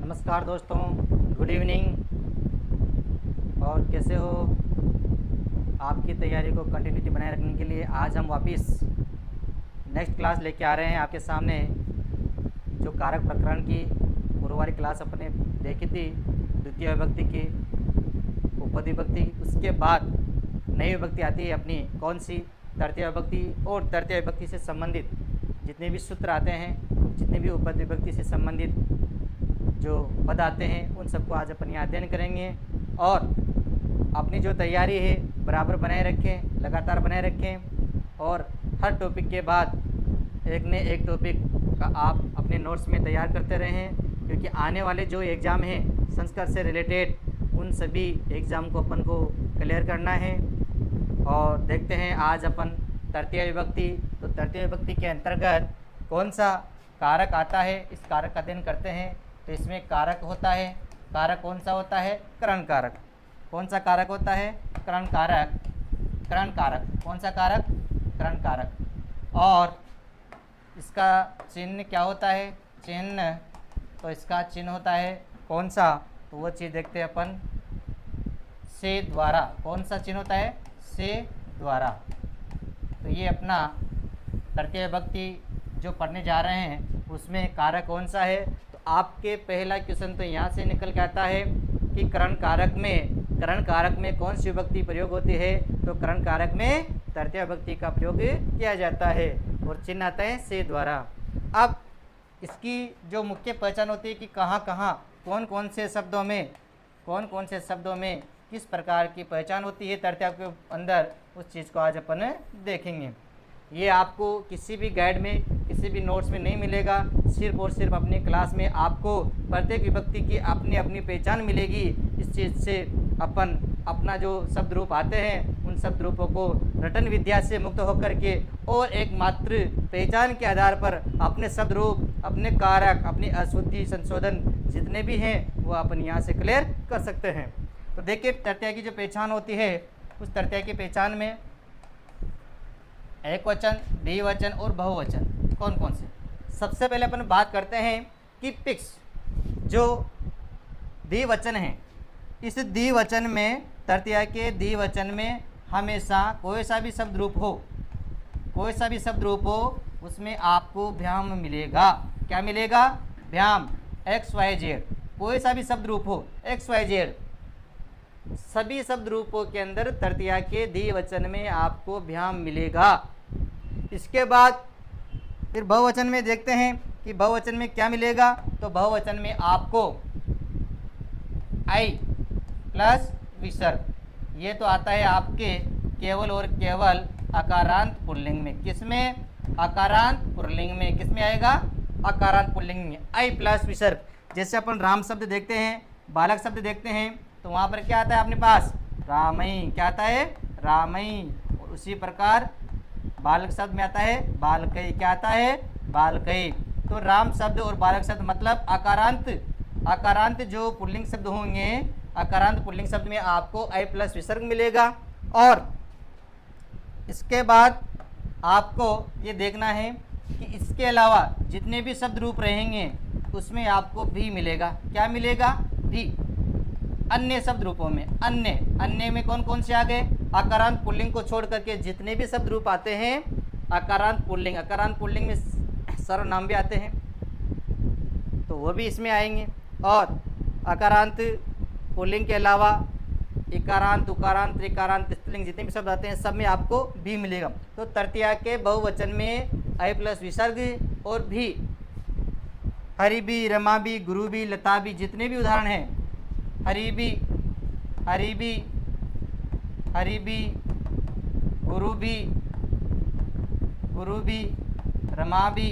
नमस्कार दोस्तों, good evening. और कैसे हो? आपकी तैयारी को कंटिन्यूटी बनाए रखने के लिए आज हम वापस नेक्स्ट क्लास लेके आ रहे हैं आपके सामने। जो कारक प्रकरण की पूर्व वाली क्लास अपने देखी थी, द्वितीय विभक्ति की उपपद विभक्ति, उसके बाद नई विभक्ति आती है अपनी कौन सी? तृतीय विभक्ति। और तृतीय विभक्ति से संबंधित जितने भी सूत्र आते हैं, जितने भी उपपद विभक्ति से संबंधित जो पद आते हैं, उन सबको आज अपन यहाँ अध्ययन करेंगे। और अपनी जो तैयारी है बराबर बनाए रखें, लगातार बनाए रखें। और हर टॉपिक के बाद एक न एक टॉपिक का आप अपने नोट्स में तैयार करते रहें, क्योंकि आने वाले जो एग्ज़ाम हैं संस्कृत से रिलेटेड, उन सभी एग्ज़ाम को अपन को क्लियर करना है। और देखते हैं आज अपन तृतीय विभक्ति। तो तृतीय विभक्ति के अंतर्गत कौन सा कारक आता है, इस कारक का अध्ययन करते हैं। तो इसमें कारक होता है, कारक कौन सा होता है? करण कारक। कौन सा कारक होता है? करण कारक। करण कारक कौन सा कारक? करण कारक। और इसका चिन्ह क्या होता है? चिन्ह, तो इसका चिन्ह होता है कौन सा? तो वो चीज़ देखते हैं अपन, से द्वारा। कौन सा चिन्ह होता है? से द्वारा। तो ये अपना तृतीय विभक्ति जो पढ़ने जा रहे हैं उसमें कारक कौन सा है? तो आपके पहला क्वेश्चन तो यहाँ से निकल के आता है कि करण कारक में कौन सी विभक्ति प्रयोग होती है? तो करण कारक में तृतीय विभक्ति का प्रयोग किया जाता है और चिन्ह आता है से द्वारा। अब इसकी जो मुख्य पहचान होती है कि कहाँ कहाँ कौन कौन से शब्दों में किस प्रकार की पहचान होती है तृतीय के अंदर, उस चीज़ को आज अपन देखेंगे। ये आपको किसी भी गाइड में, किसी भी नोट्स में नहीं मिलेगा। सिर्फ और सिर्फ अपनी क्लास में आपको प्रत्येक विभक्ति की अपनी अपनी पहचान मिलेगी। इस चीज़ से अपन अपना जो शब्द रूप आते हैं उन शब्द रूपों को रटन विद्या से मुक्त होकर के और एकमात्र पहचान के आधार पर अपने शब्द रूप, अपने कारक, अपनी अशुद्धि संशोधन जितने भी हैं वो अपन यहाँ से क्लियर कर सकते हैं। तो देखिए, तृतीय की जो पहचान होती है, उस तृतीय की पहचान में एक वचन, द्विवचन और बहुवचन कौन कौन से? सबसे पहले अपन बात करते हैं कि पिक्स जो द्विवचन है, इस द्विवचन में, तृतीय के द्विवचन में हमेशा कोई सा भी शब्द रूप हो, उसमें आपको भ्याम मिलेगा। क्या मिलेगा? भ्याम। एक्स वाई जेड, कोई सा भी शब्द रूप हो, एक्स वाई जेड, सभी शब्द रूपों के अंदर तृतीया के द्विवचन में आपको भ्याम मिलेगा। इसके बाद फिर बहुवचन में देखते हैं कि बहुवचन में क्या मिलेगा। तो बहुवचन में आपको आई प्लस विसर्ग, ये तो आता है आपके केवल और केवल अकारांत पुल्लिंग में। किसमें? अकारांत पुल्लिंग में। किसमें आएगा? अकारांत पुल्लिंग में आई प्लस विसर्ग। जैसे अपन राम शब्द देखते हैं, बालक शब्द देखते हैं, तो वहाँ पर क्या आता है अपने पास? रामई। क्या आता है? रामई। और उसी प्रकार बालक शब्द में आता है बालकई। क्या आता है? बालकई। तो राम शब्द और बालक शब्द मतलब अकारांत जो पुल्लिंग शब्द होंगे, अकारांत पुल्लिंग शब्द में आपको आई प्लस विसर्ग मिलेगा। और इसके बाद आपको ये देखना है कि इसके अलावा जितने भी शब्द रूप रहेंगे उसमें आपको भी मिलेगा। क्या मिलेगा? भी। अन्य शब्द रूपों में, अन्य में कौन कौन से आ गए? अकारांत पुल्लिंग को छोड़ करके जितने भी शब्द रूप आते हैं अकारांत पुल्लिंग में सर्वनाम भी आते हैं, तो वो भी इसमें आएंगे। और अकारांत पुल्लिंग के अलावा इकारांत, उकारांत, त्रिकारांत, स्त्रीलिंग जितने भी शब्द आते हैं सब में आपको भी मिलेगा। तो तृतीया के बहुवचन में आई प्लस विसर्ग और भी, हरि भी, रमा भी, गुरु भी, लता भी, जितने भी उदाहरण हैं, हरि भी, गुरु भी, रमा भी,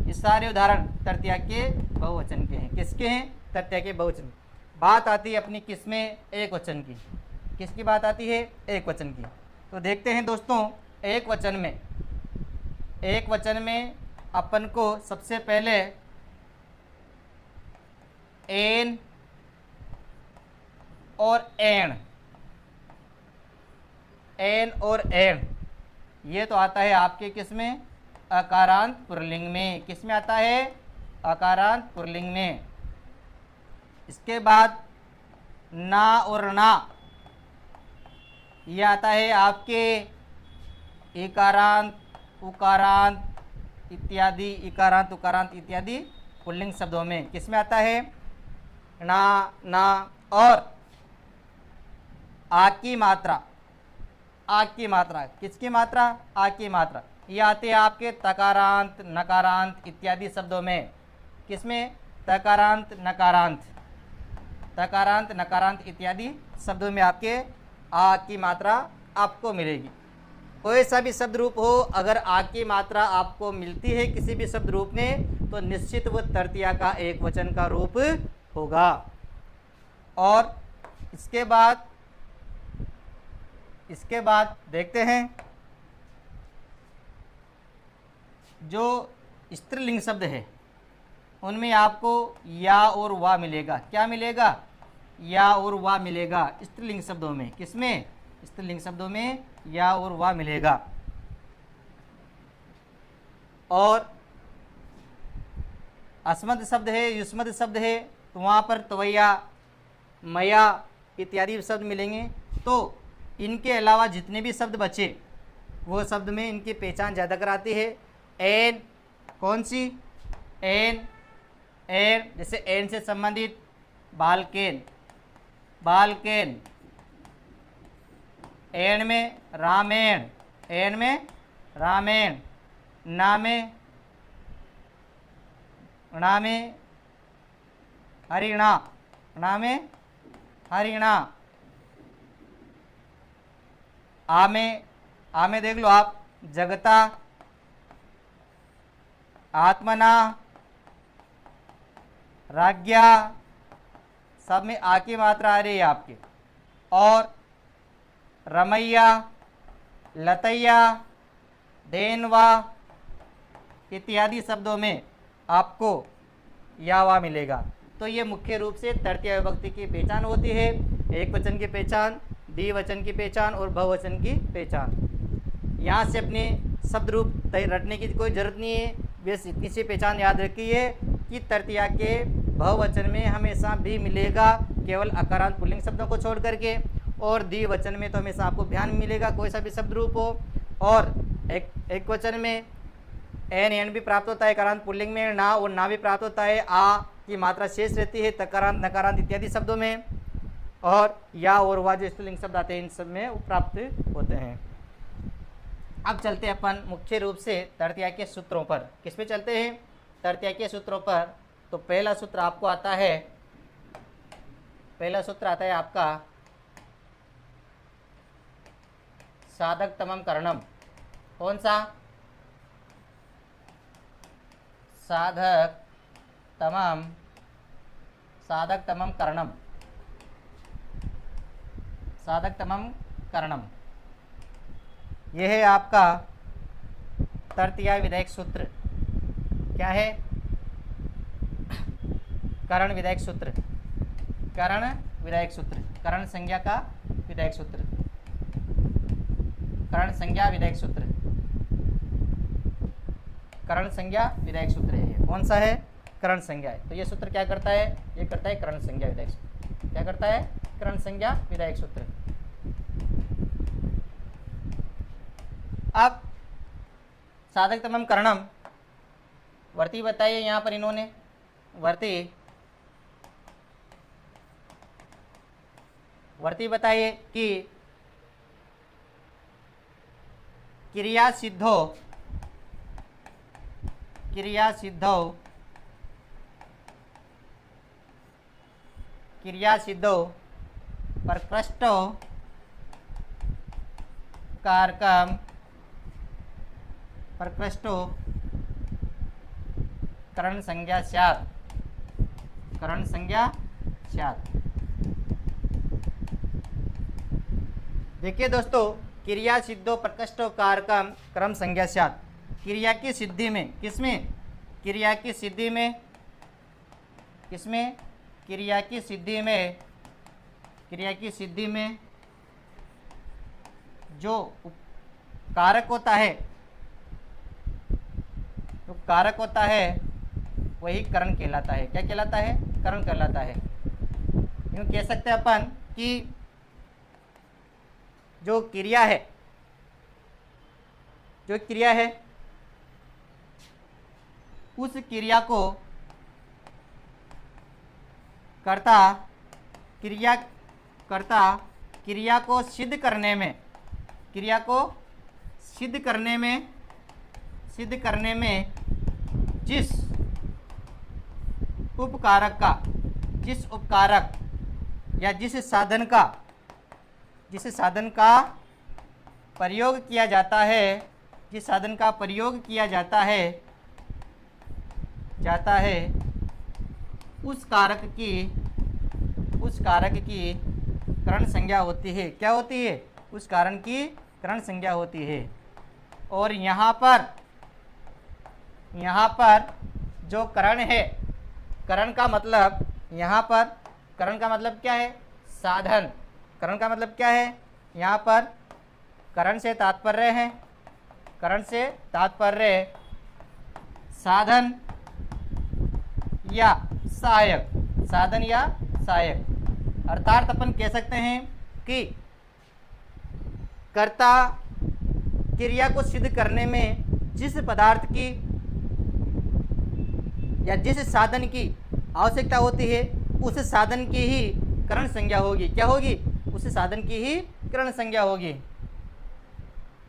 ये सारे उदाहरण तृतीया के बहुवचन के हैं। किसके हैं? तृतीया के बहुवचन। बात आती है अपनी किसमें? एक वचन की। किसकी बात आती है? एक वचन की। तो देखते हैं दोस्तों, एक वचन में अपन को सबसे पहले एन और एण, ये तो आता है आपके किसमें? अकारांत पुल्लिंग में। किसमें आता है? अकारांत पुल्लिंग में। इसके बाद ना और ना, ये आता है आपके इकारांत, उकारांत इत्यादि, इकारांत उकारांत इत्यादि पुल्लिंग शब्दों में। किसमें आता है? ना, ना और आ की मात्रा, आ की मात्रा, किसकी मात्रा? आ की मात्रा। ये आते हैं आपके तकारांत, नकारांत इत्यादि शब्दों में। किसमें? तकारांत, नकारांत, तकारांत, नकारांत इत्यादि शब्दों में आपके आ की मात्रा आपको मिलेगी। कोई सा भी शब्द रूप हो, अगर आ की मात्रा आपको मिलती है किसी भी शब्द रूप में, तो निश्चित वो तृतीया का एक वचन का रूप होगा। और इसके बाद देखते हैं जो स्त्रीलिंग शब्द है उनमें आपको या और वा मिलेगा। क्या मिलेगा? या और वा मिलेगा स्त्रीलिंग शब्दों में। किसमें? स्त्रीलिंग शब्दों में या और वा मिलेगा। और अस्मद शब्द है, युष्मद शब्द है, तो वहाँ पर तवैया, मया इत्यादि शब्द मिलेंगे। तो इनके अलावा जितने भी शब्द बचे वो शब्द में इनकी पहचान ज़्यादा कराती है। एन, कौन सी? एन, एन, जैसे एन से संबंधित बालकेन, बालकेन। एन में रामेण, एन में रामेण। ना में, णा में हरिणा, णा में हरिणा। आ में देख लो आप, जगता, आत्मना, राज्ञा, सब में आ की मात्रा आ रही है आपके। और रमैया, लतैया, देनवा इत्यादि शब्दों में आपको यावा मिलेगा। तो ये मुख्य रूप से तृतीय विभक्ति की पहचान होती है। एक वचन की पहचान, द्विवचन की पहचान और बहुवचन की पहचान। यहाँ से अपने शब्द रूप रटने की कोई ज़रूरत नहीं है, बस इतनी सी पहचान याद रखिए कि तृतीया के बहुवचन में हमेशा भी मिलेगा, केवल अकारांत पुल्लिंग शब्दों को छोड़ करके। और द्विवचन में तो हमेशा आपको ध्यान मिलेगा कोई सा भी शब्द रूप हो। और एक वचन में एन भी प्राप्त होता है, अकारांत पुल्लिंग में ना और ना भी प्राप्त होता है। आ की मात्रा शेष रहती है तकारांत, नकारांत इत्यादि शब्दों में। और या और वा जो स्त्रीलिंग शब्द आते हैं इन सब में प्राप्त होते हैं। अब चलते हैं अपन मुख्य रूप से तृतीया के सूत्रों पर। किस पे चलते हैं? तृतीया के सूत्रों पर। तो पहला सूत्र आपको आता है, पहला सूत्र आता है आपका साधक तमम करणम। कौन सा? साधक तमम करणम, साधक तमम करणम। यह है आपका तृतीया विधायक सूत्र। क्या है? करण विधायक सूत्र, करण विधायक सूत्र, करण संज्ञा का विधायक सूत्र, करण संज्ञा विधायक सूत्र, करण संज्ञा विधायक सूत्र है। ये कौन सा है? करण संज्ञा है। तो ये सूत्र क्या करता है? ये करता है करण संज्ञा विधायक सूत्र। क्या करता है? करण संज्ञा विधायक सूत्र। अब साधक तमम करणम वर्ती बताइए। यहाँ पर इन्होंने वर्ती बताइए कि क्रिया सिद्धो प्रकृष्टो कारकम प्रकृष्टो करण संज्ञा स्यात्, करण संज्ञा स्यात्। देखिए दोस्तों, क्रिया सिद्धो प्रकृष्टो कारकम क्रम संज्ञा स्यात्। क्रिया की सिद्धि में, किसमें? क्रिया की सिद्धि में, किसमें? क्रिया की सिद्धि में, क्रिया की सिद्धि में जो कारक होता है, जो कारक होता है वही करण कहलाता है। क्या कहलाता है? करण कहलाता है। यूँ कह सकते हैं अपन कि जो क्रिया है, उस क्रिया को क्रिया को सिद्ध करने में जिस उपकारक या जिस साधन का प्रयोग किया जाता है उस कारक की करण संज्ञा होती है। क्या होती है? उस कारण की करण संज्ञा होती है। और यहाँ पर जो करण है, करण का मतलब क्या है? साधन। करण का मतलब क्या है? यहाँ पर करण से तात्पर्य साधन या सहायक। अर्थात अपन कह सकते हैं कि कर्ता क्रिया को सिद्ध करने में जिस पदार्थ की या जिस साधन की आवश्यकता होती है, उस साधन की ही करण संज्ञा होगी। क्या होगी? उस साधन की ही करण संज्ञा होगी।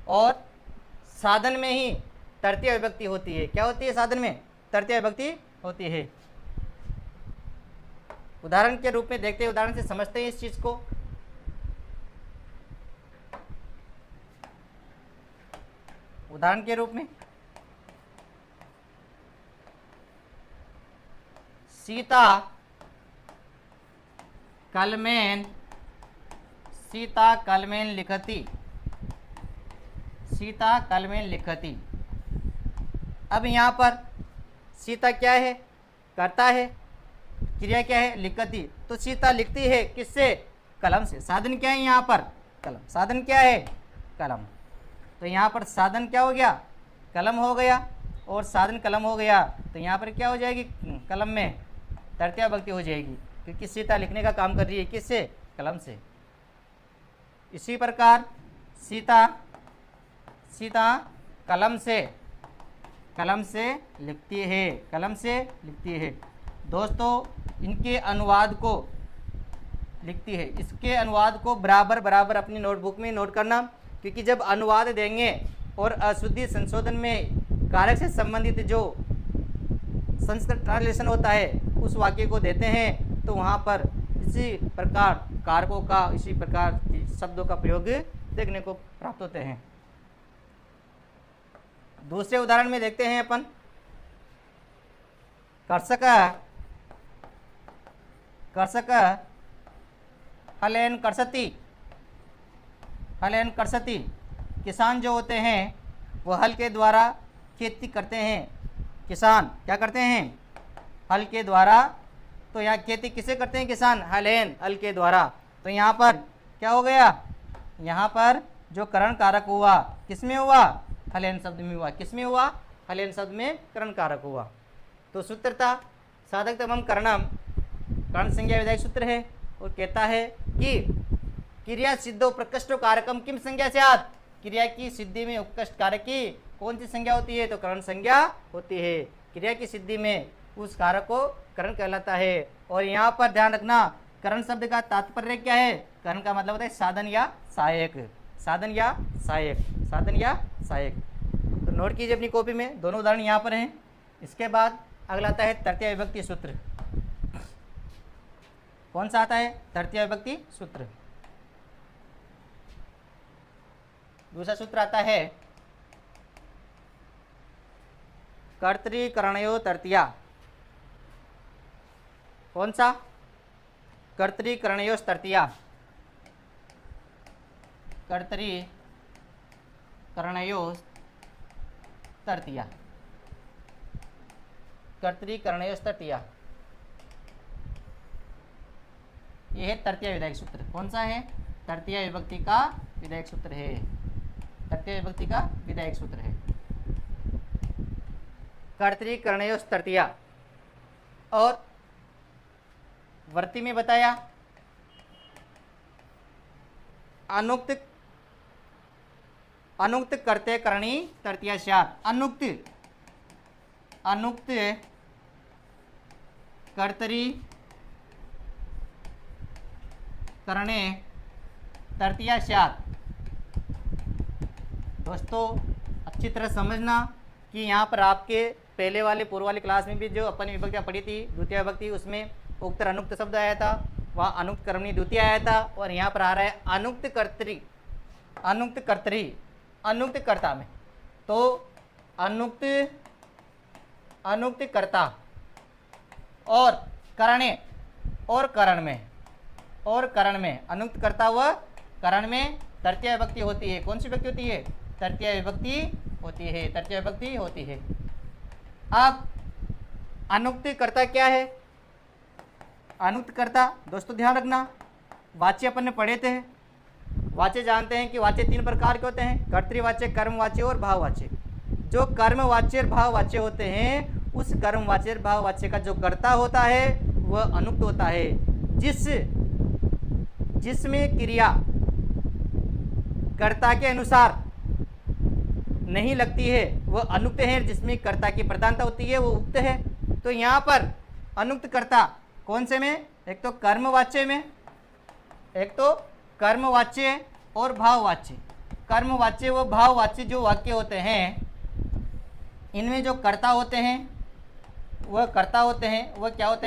और साधन में ही तृतीय विभक्ति होती है। क्या होती है? साधन में तृतीय विभक्ति होती है। उदाहरण के रूप में देखते हैं, उदाहरण से समझते हैं इस चीज को। उदाहरण के रूप में सीता कलमेन लिखती। अब यहाँ पर सीता क्या है? करता है। क्रिया क्या है? लिखती। तो सीता लिखती है किससे? कलम से। साधन क्या है यहाँ पर? कलम। साधन क्या है? कलम। तो यहाँ पर साधन क्या हो गया? कलम हो गया। और साधन कलम हो गया तो यहाँ पर क्या हो जाएगी? कलम में तृतीया विभक्ति हो जाएगी, क्योंकि सीता लिखने का काम कर रही है किससे? कलम से। इसी प्रकार सीता कलम से लिखती है। दोस्तों, इनके अनुवाद को लिखती है। इसके अनुवाद को बराबर अपनी नोटबुक में नोट करना, क्योंकि जब अनुवाद देंगे और अशुद्धि संशोधन में कारक से संबंधित जो संस्कृत ट्रांसलेशन होता है उस वाक्य को देते हैं, तो वहाँ पर इसी प्रकार कारकों का, इसी प्रकार शब्दों का प्रयोग देखने को प्राप्त होते हैं। दूसरे उदाहरण में देखते हैं अपन। कर्षक हलेन कर्षति। किसान जो होते हैं वो हल के द्वारा खेती करते हैं। किसान क्या करते हैं? हल के द्वारा। तो यहाँ खेती किसे करते हैं? किसान हलेन, हल के द्वारा। तो यहाँ पर क्या हो गया? यहाँ पर जो करण कारक हुआ किसमें हुआ? हलेन शब्द में हुआ। किसमें हुआ? हलेन शब्द में करण कारक हुआ। तो सूत्र था साधक तमम करणम, करण संज्ञा विधायक सूत्र है, और कहता है कि क्रिया सिद्धो प्रकृष्टो कारकम किम संज्ञा स्यात्। क्रिया की सिद्धि में उत्कृष्ट कारक की कौन सी संज्ञा होती है? तो करण संज्ञा होती है। क्रिया की सिद्धि में उस कारक को करण कहलाता है। और यहाँ पर ध्यान रखना, करण शब्द का तात्पर्य क्या है? करण का मतलब होता है साधन या सहायक। तो नोट कीजिए अपनी कॉपी में, दोनों उदाहरण यहाँ पर हैं। इसके बाद अगला आता है तृतीय विभक्ति सूत्र। कौन सा आता है? तृतीय विभक्ति सूत्र। दूसरा सूत्र आता है कर्तृकरणयो तृतीया। कौन सा? कर्तृकरणयो तृतीया। कर्तृकरणयो तृतीया। यह है तृतीय विधायक सूत्र। कौन सा है? तृतीय विभक्ति का विधायक सूत्र है। कर्तृकरणयो तृतीया। और वर्ती में बताया अनुक्त अनुक्त कर्ते करणी तृतीया स्यात्। अनुक्त कर्तरी करणे तृतीया स्यात्। दोस्तों अच्छी तरह समझना कि यहाँ पर आपके पहले वाले पूर्व वाली क्लास में भी जो अपन विभक्तियाँ पढ़ी थी द्वितीय विभक्ति, उसमें उक्त अनुक्त शब्द आया था, वहाँ अनुक्त कर्मणी द्वितीय आया था, और यहाँ पर आ रहा है अनुक्त कर्तरी अनुक्त कर्ता में। तो अनुक्त कर्ता और करणे और करण में अनुक्त कर्ता व करण में तृतीय विभक्ति होती है। कौन सी विभक्ति होती है? तृतीय विभक्ति होती है। अब अनुक्त कर्ता क्या है? अनुक्त कर्ता दोस्तों ध्यान रखना, वाच्य अपन ने पढ़े थे। वाच्य जानते हैं कि वाच्य 3 प्रकार के होते हैं, कर्तृवाच्य, कर्मवाच्य और भाववाच्य। जो कर्मवाच्य और भाववाच्य होते हैं, उस कर्मवाच्य और भाववाच्य का जो कर्ता होता है वह अनुक्त होता है। जिसमें क्रिया कर्ता के अनुसार नहीं लगती है वह अनुक्त है, जिसमें कर्ता की प्रधानता होती है वो उक्त है। तो यहाँ पर अनुक्त कर्ता कौन से में? एक तो कर्मवाच्य और भाववाच्य। कर्मवाच्य व भाववाच्य जो वाक्य होते हैं, इनमें जो कर्ता होते हैं वह क्या होते हैं?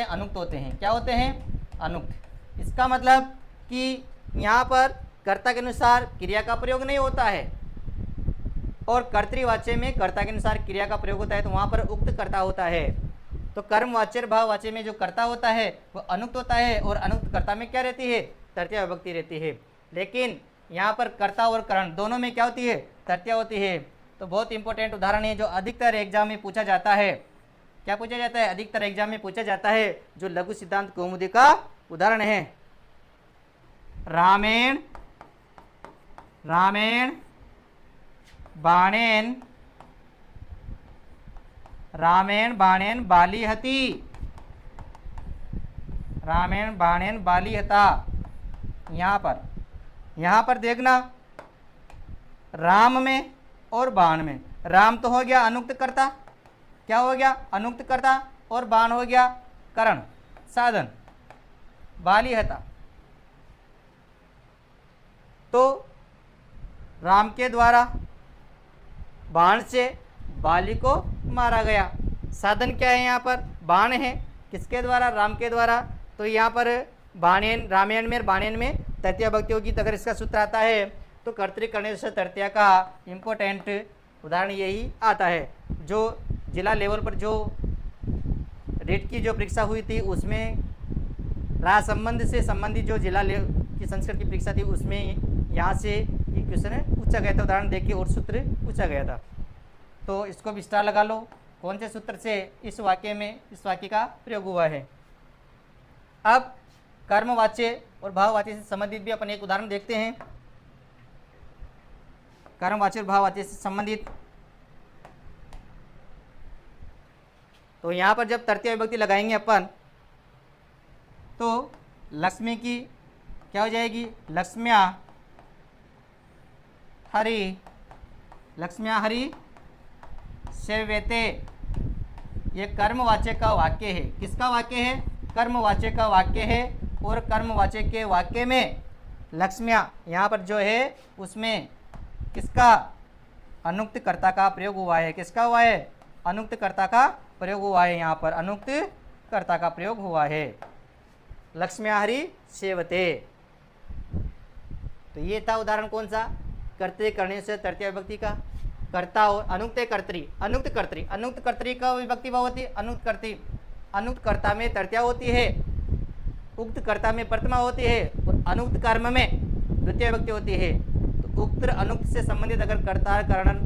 अनुक्त होते हैं। क्या होते हैं? अनुक्त। इसका मतलब कि यहाँ पर कर्ता के अनुसार क्रिया का प्रयोग नहीं होता है, और कर्तृवाच्य में कर्ता के अनुसार क्रिया का प्रयोग होता है, तो वहाँ पर उक्त कर्ता होता है। तो कर्मवाच्य और भाववाच्य में जो कर्ता होता है वह अनुक्त होता है, और अनुक्त कर्ता में क्या रहती है? तृतीया विभक्ति रहती है। लेकिन यहाँ पर कर्ता और करण दोनों में क्या होती है? तृतीया होती है। तो बहुत इंपॉर्टेंट उदाहरण है जो अधिकतर एग्जाम में पूछा जाता है। क्या पूछा जाता है? अधिकतर एग्जाम में पूछा जाता है, जो लघु सिद्धांत कौमुदी का उदाहरण है। रामेण बाणेन बाली हती। रामेण बाणेन बाली हता। यहाँ पर देखना, राम में और बाण में, राम तो हो गया अनुक्त कर्ता, क्या हो गया? अनुक्त कर्ता, और बाण हो गया करण साधन, बाली हता। तो राम के द्वारा बाण से बाली को मारा गया। साधन क्या है? यहाँ पर बाण है। किसके द्वारा? राम के द्वारा। तो यहाँ पर रामायण में और बाणेन में तृतीया विभक्ति होगी। तो अगर इसका सूत्र आता है तो कर्तृकर्णे से तृतीया का इम्पोर्टेंट उदाहरण यही आता है। जो जिला लेवल पर जो रेट की जो परीक्षा हुई थी, उसमें राज संबंध से संबंधित जो जिला की संस्कृत की परीक्षा थी, उसमें यहाँ से ये क्वेश्चन पूछा गया था, उदाहरण देके और सूत्र पूछा गया था। तो इसको भी स्टार लगा लो, कौन से सूत्र से इस वाक्य का प्रयोग हुआ है। अब कर्मवाच्य और भाववाच्य से संबंधित भी अपन एक उदाहरण देखते हैं। कर्मवाच्य और भाववाच्य से संबंधित, तो यहाँ पर जब तृतीय विभक्ति लगाएंगे अपन, तो लक्ष्मी की क्या हो जाएगी? लक्ष्म्या हरि सेव्यते। ये कर्मवाच्य का वाक्य है। किसका वाक्य है? कर्मवाच्य का वाक्य है। और कर्मवाच्य के वाक्य में लक्ष्म्या यहाँ पर जो है उसमें किसका? अनुक्त कर्ता का प्रयोग हुआ है। किसका हुआ है? अनुक्त कर्ता का प्रयोग हुआ है। यहाँ पर अनुक्त कर्ता का प्रयोग हुआ है। लक्ष्म्या हरि सेवते। तो ये था उदाहरण कौन सा? कर्तृकर्णे से तृतीय विभक्ति का। कर्ता और अनुक्त कर्तरी का विभक्ति भाव होती है अनुक्त कर्ता में तृतीया होती है, उक्त कर्ता में प्रथमा होती है, और अनुक्त कर्म में द्वितीय विभक्ति होती है। तो उक्त अनुक्त से संबंधित अगर कर्ता करण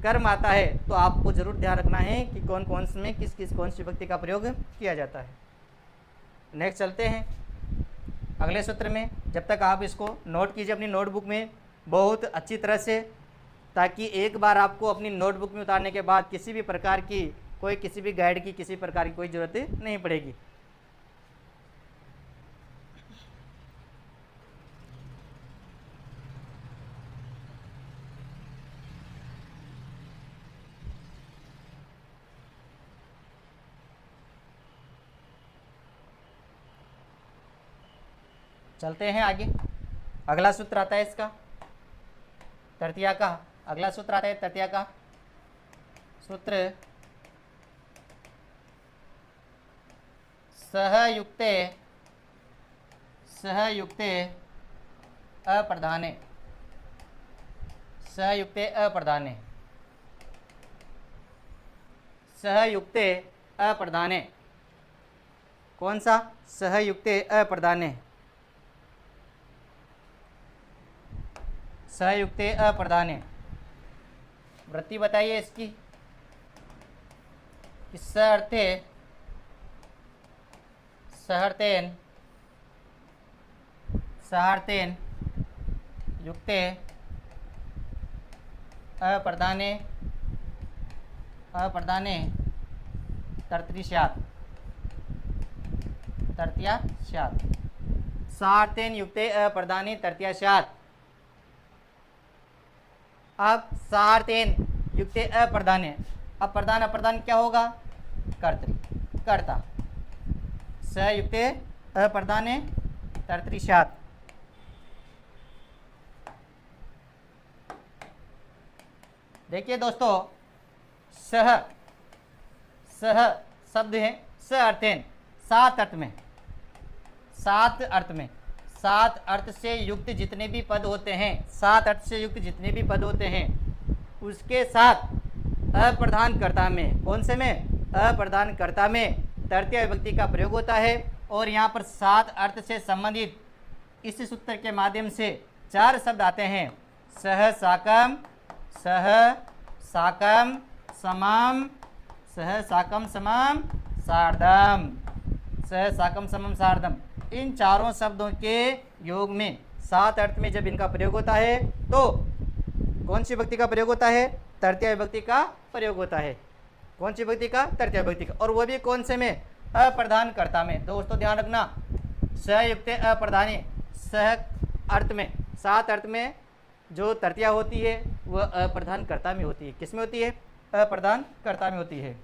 कर्म आता है तो आपको जरूर ध्यान रखना है कि कौन कौन से में कौन सी विभक्ति का प्रयोग किया जाता है। नेक्स्ट चलते हैं अगले सूत्र में। जब तक आप इसको नोट कीजिए अपनी नोटबुक में बहुत अच्छी तरह से, ताकि एक बार आपको अपनी नोटबुक में उतारने के बाद किसी भी प्रकार की किसी भी गाइड की किसी प्रकार की कोई ज़रूरत नहीं पड़ेगी। चलते हैं आगे। अगला सूत्र आता है इसका तृतीया का। अगला सूत्र आता है तृतीया का सूत्र सहयुक्ते अप्रधाने। सहयुक्ते अप्रधाने। सहयुक्ते अप्रधाने। कौन सा? सहयुक्ते अप्रधाने। सहयुक्ते अप्रधाने। वृत्ति बताइए इसकी। सहर्थे सहर्तेन सहर्तेन युक्ते अप्रधाने तृतीया स्यात्। सहर्तेन युक्ते अप्रधाने तृतीया स्यात्। अब सहर्तेन युक्ते अप्रधाने, अप्रधान अप्रधान क्या होगा? कर्ता। सहयुक्ते अप्रधाने तृतीया स्यात्। देखिए दोस्तों, सह शब्द है सहअर्थेन, सात अर्थ में, सात अर्थ से युक्त जितने भी पद होते हैं, सात अर्थ से युक्त जितने भी पद होते हैं उसके साथ अप्रधान कर्ता में, कौन से में? अप्रधान कर्ता में तृतीय विभक्ति का प्रयोग होता है। और यहाँ पर सात अर्थ से संबंधित इस सूत्र के माध्यम से चार शब्द आते हैं। सह साकम समम, सह साकम समम सार्धम, सह साकम समम सार्धम। इन चारों शब्दों के योग में सात अर्थ में जब इनका प्रयोग होता है तो कौन सी विभक्ति का प्रयोग होता है? तृतीय विभक्ति का प्रयोग होता है। कौन सी विभक्ति का? तृतीय विभक्ति का। और वो भी कौन से में? अप्रधान कर्ता में। दोस्तों ध्यान रखना, सहयुक्ते अप्रधाने, सह अर्थ में, सात अर्थ में जो तृतीया होती है वह अप्रधान कर्ता में होती है। किस में होती है? अप्रधान कर्ता में होती है।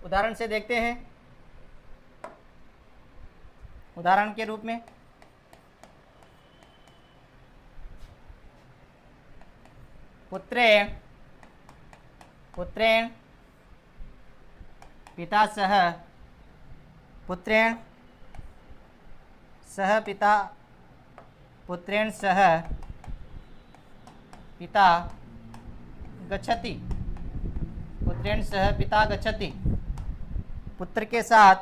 उदाहरण से देखते हैं। उदाहरण के रूप में पुत्रेण पिता सह, पुत्रेण सह पिता, पुत्रेण सह पिता गच्छति, पुत्रेण सह पिता गच्छति। पुत्र के साथ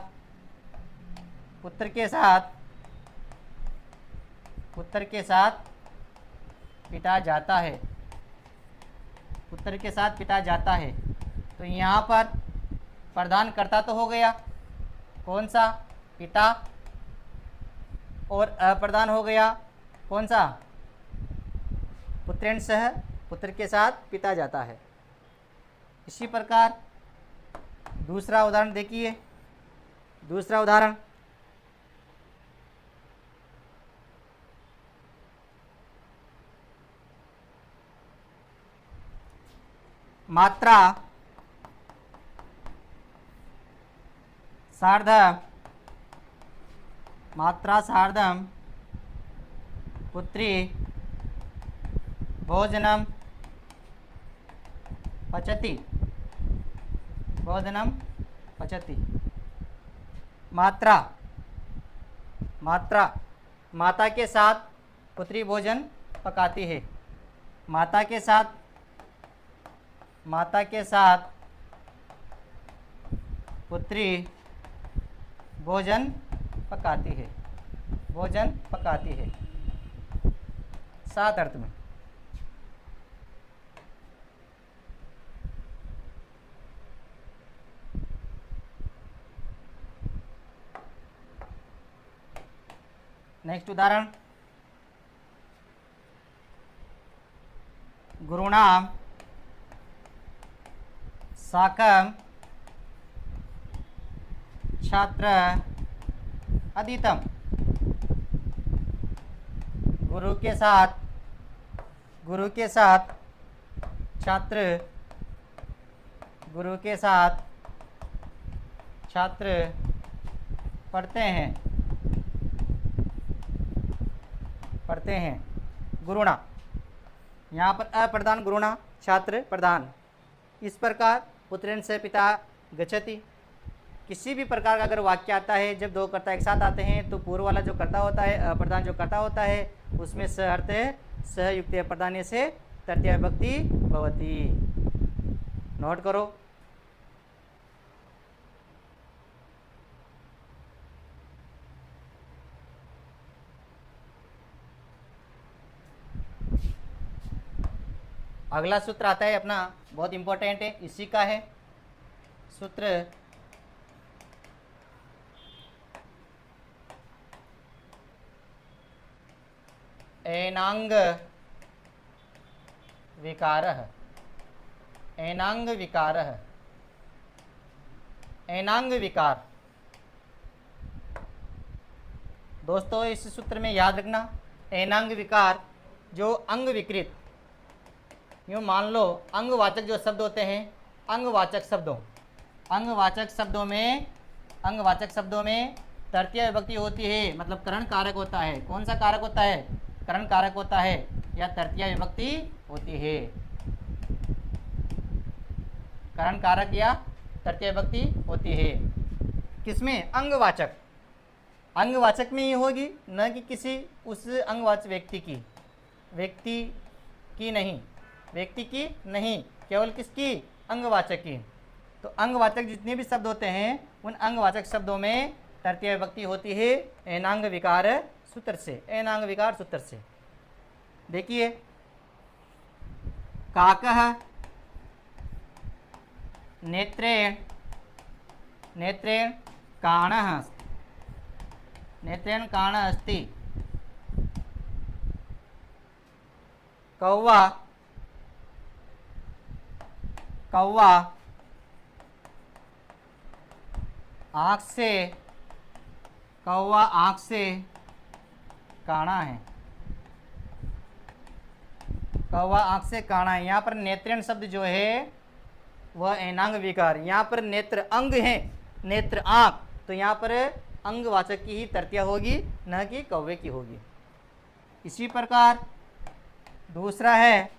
पिता जाता है, पुत्र के साथ पिता जाता है। तो यहाँ पर प्रधान कर्ता तो हो गया, कौन सा? पिता। और अप्रधान हो गया, कौन सा? पुत्रेण सह, पुत्र के साथ पिता जाता है। इसी प्रकार दूसरा उदाहरण देखिए। दूसरा उदाहरण मात्रा सार्धम पुत्री भोजनम पचति, मात्रा माता के साथ पुत्री भोजन पकाती है। माता के साथ पुत्री भोजन पकाती है। सात अर्थ में। नेक्स्ट उदाहरण गुरुणाम साकम छात्र अधीतम। गुरु के साथ छात्र पढ़ते हैं। पढ़ते हैं। गुरुणा, यहाँ पर अप्रधान गुरुणा छात्र प्रधान। इस प्रकार पुत्रेण से पिता गच्छति। किसी भी प्रकार का अगर वाक्य आता है जब दो कर्ता एक साथ आते हैं तो पूर्व वाला जो कर्ता होता है, अप्रधान जो कर्ता होता है, उसमें स अर्थ है सह युक्त प्रधान्य से तृतीया विभक्ति भवति। नोट करो। अगला सूत्र आता है अपना, बहुत इंपॉर्टेंट है, इसी का है सूत्र। एनांग विकारः, एनांग विकारः, एनांग विकार। दोस्तों इस सूत्र में याद रखना, एनांग विकार जो अंग विकृत, यूँ मान लो अंगवाचक जो शब्द होते हैं, अंगवाचक शब्दों, अंगवाचक शब्दों में तृतीया विभक्ति होती है, मतलब करण कारक होता है। कौन सा कारक होता है? करण कारक होता है या तृतीया विभक्ति होती है। करण कारक या तृतीया विभक्ति होती है। किसमें? अंगवाचक, अंगवाचक में ही होगी, न कि किसी उस अंगवाचक व्यक्ति की, व्यक्ति की नहीं, व्यक्ति की नहीं, केवल किसकी? अंगवाचक की। तो अंगवाचक जितने भी शब्द होते हैं उन अंगवाचक शब्दों में तृतीया विभक्ति होती है एनांग विकार सूत्र से, एनांग विकार सूत्र से। देखिए, काकः नेत्रेण, नेत्रेण काणः, नेत्रेण काणः अस्ति। कौवा, कौवा आँख से, कौवा आँख से काणा है, कौवा आँख से काणा है। यहाँ पर नेत्रेण शब्द जो है वह एनांग विकार, यहाँ पर नेत्र अंग है, नेत्र आँख, तो यहाँ पर अंगवाचक की ही तृतीया होगी, न कि कौवे की होगी। इसी प्रकार दूसरा है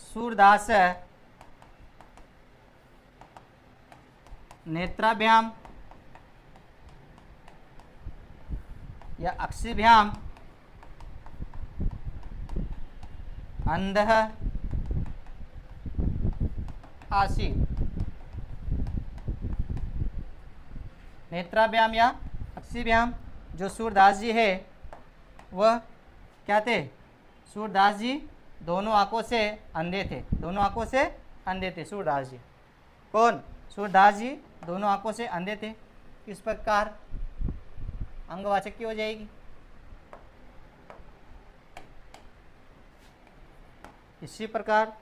सूरदास नेत्राभ्याम या अक्षिभ्याम अंधः आसीत्। नेत्राभ्याम या अक्षिभ्याम जो सूरदास जी है वह क्या थे? सूरदास जी दोनों आंखों से अंधे थे, दोनों आंखों से अंधे थे सूरदास जी। कौन? सूरदास जी दोनों आंखों से अंधे थे। किस प्रकार? अंगवाचक की हो जाएगी। इसी प्रकार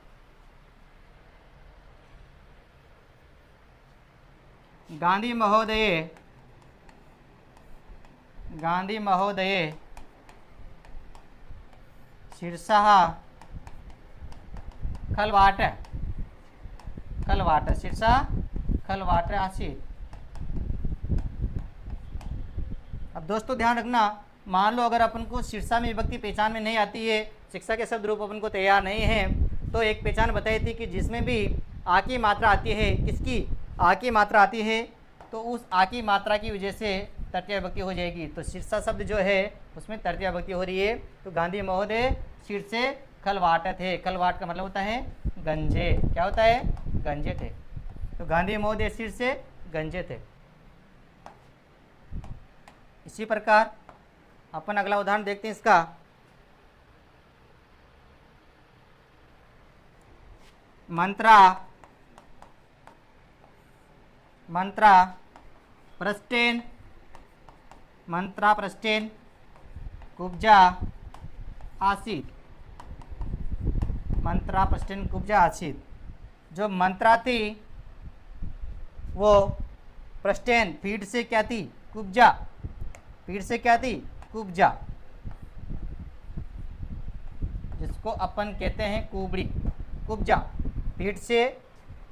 गांधी महोदय, गांधी महोदय शीर्षः खलवाट, खलवाट, शीर्षः खलवाट आसीत्। अब दोस्तों ध्यान रखना, मान लो अगर अपन को शीर्षा में विभक्ति पहचान में नहीं आती है, शिक्षा के शब्द रूप अपन को तैयार नहीं है, तो एक पहचान बताई थी कि जिसमें भी आ की मात्रा आती है, किसकी? आ की मात्रा आती है, तो उस आ की मात्रा की वजह से तृतीया विभक्ति हो जाएगी। तो शीर्षा शब्द जो है उसमें तृतीया विभक्ति हो रही है। तो गांधी महोदय शीर्षे खलवाट थे, खलवाट का मतलब होता है गंजे। क्या होता है? गंजे थे। तो गांधी महोदय शीर्षे गंजे थे। इसी प्रकार अपन अगला उदाहरण देखते हैं इसका। मंत्रा, मंत्रा प्रस्टेन, मंत्रा प्रस्टेन कुब्जा आसीत्, मंत्रा प्रस्टेन कुब्जा आसीत्। जो मंत्रा थी वो प्रस्टेन पीठ से क्या थी? कुब्जा, पीठ से क्या थी? कुब्जा, जिसको अपन कहते हैं कुबड़ी, कुब्जा। पीठ से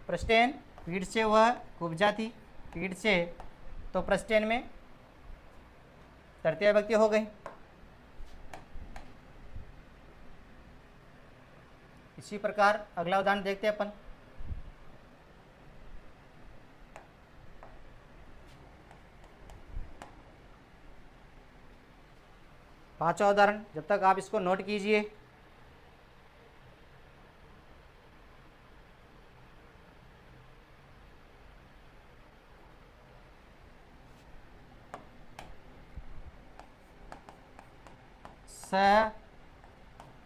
प्रस्टेन, पीठ से वह कुब्जा थी, पीठ से, तो प्रस्टेन में तृतीय विभक्ति हो गई। इसी प्रकार अगला उदाहरण देखते हैं अपन। पांचवा उदाहरण, जब तक आप इसको नोट कीजिए।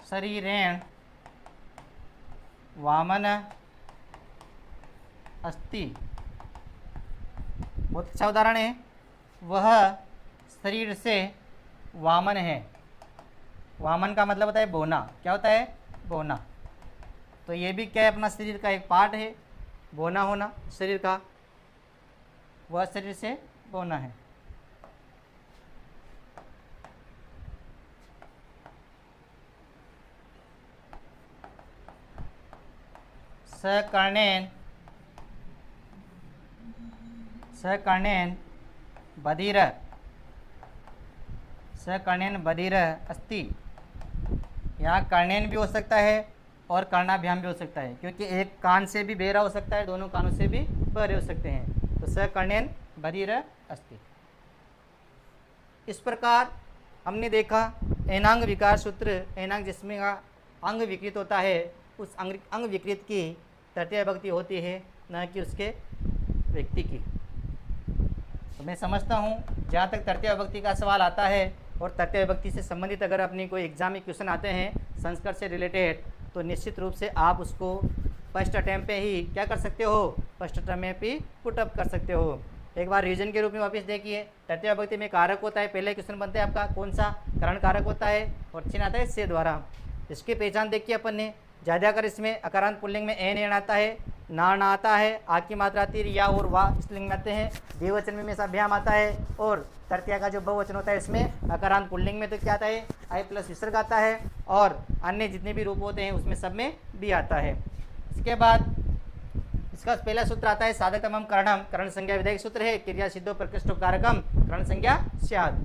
शरीरेण वामन अस्ति। बहुत अच्छा उदाहरण है। वह शरीर से वामन है। वामन का मतलब होता है बोना। क्या होता है? बोना। तो ये भी क्या है? अपना शरीर का एक पार्ट है, बोना होना शरीर का। वह शरीर से बोना है। सकर्णेन बधिर अस्ति। यहाँ कर्णेन भी हो सकता है और कर्णाभ्याम भी हो सकता है, क्योंकि एक कान से भी बहरा हो सकता है, दोनों कानों से भी बहरे हो सकते हैं। तो सकर्णेन बधिर अस्ति। इस प्रकार हमने देखा एनांग विकार सूत्र। एनांग जिसमें का अंग विकृत होता है, उस अंग विकृत की तृतीय विभक्ति होती है, न कि उसके व्यक्ति की। तो मैं समझता हूँ जहाँ तक तृतीय विभक्ति का सवाल आता है और तृतीय विभक्ति से संबंधित अगर अपनी कोई एग्जाम में क्वेश्चन आते हैं संस्कृत से रिलेटेड, तो निश्चित रूप से आप उसको फर्स्ट अटैम्प्ट पे ही क्या कर सकते हो? फर्स्ट अटैम्प्ट में भी पुटअप कर सकते हो। एक बार रीजन के रूप में वापस देखिए। तृतीय विभक्ति में कारक होता है, पहले क्वेश्चन बनते हैं आपका कौन सा करण कारक होता है और चिन्ह आता है से द्वारा। इसकी पहचान देखिए अपन ने। ज़्यादातर इसमें अकारांत पुल्लिंग में एन आता है, नाण आता है, आ की मात्रा तिर या और वाह स्त्रीलिंग में आते हैं। द्विवचन में हमेशा भ्याम आता है और तृतीया का जो बहुवचन होता है इसमें अकारांत पुल्लिंग में तो क्या आता है? आई प्लस विसर्ग आता है। और अन्य जितने भी रूप होते हैं उसमें सब में भी आता है। इसके बाद इसका पहला सूत्र आता है साधकतमम करणम। करण संज्ञा विधेयक सूत्र है। क्रिया सिद्धो प्रकृष्टो कारकम करण संज्ञा स्यात्।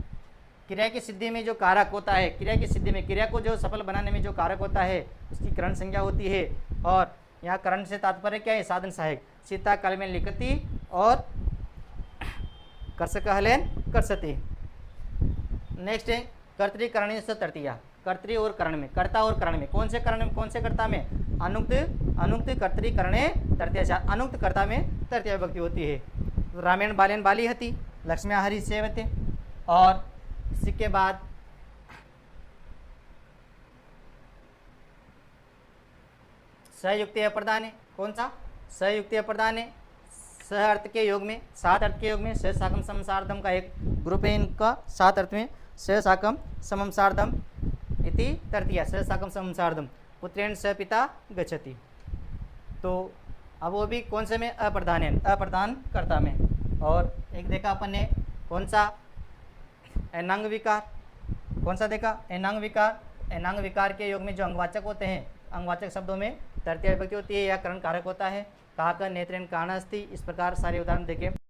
क्रिया की सिद्धि में जो कारक होता है, क्रिया की सिद्धि में क्रिया को जो सफल बनाने में जो कारक होता है उसकी करण संज्ञा होती है। और यहाँ करण से तात्पर्य क्या है? साधन सहायक। सीता काल में लिखती और कर्षक हलेन कर्षति। नेक्स्ट है कर्तृकरणी से तृतीया। कर्तृ और करण में, कर्ता और करण में, कौन से करण में, कौन से कर्ता में? अनुक्त कर्तृकरणे तृतीया। अनुक्त कर्ता में तृतीया विभक्ति होती है। रामेण बालेन बाली हति, लक्ष्म्या हरि सेवते। और इसी के बाद सहयुक्त अप्रदान है। कौन सा? सहयुक्त अप्रदान है। सह अर्थ के योग में, सात अर्थ के योग में सह साकम समम सार्धम का एक ग्रुप है इनका। सात अर्थ में सह साकम समम सार्धम इति तृतीया। सह साकम समम सार्धम पुत्रेण सह पिता गच्छति। तो अब वो भी कौन से में? अप्रधान है, अप्रधान कर्ता में। और एक देखा अपन ने कौन सा? एनांग विकार। कौन सा देखा? एनांग विकार। एनांग विकार के योग में जो अंगवाचक होते हैं, अंगवाचक शब्दों में तृतीय विभक्ति होती है या करण कारक होता है। काक नेत्रेण काण अस्ति। इस प्रकार सारे उदाहरण देखें।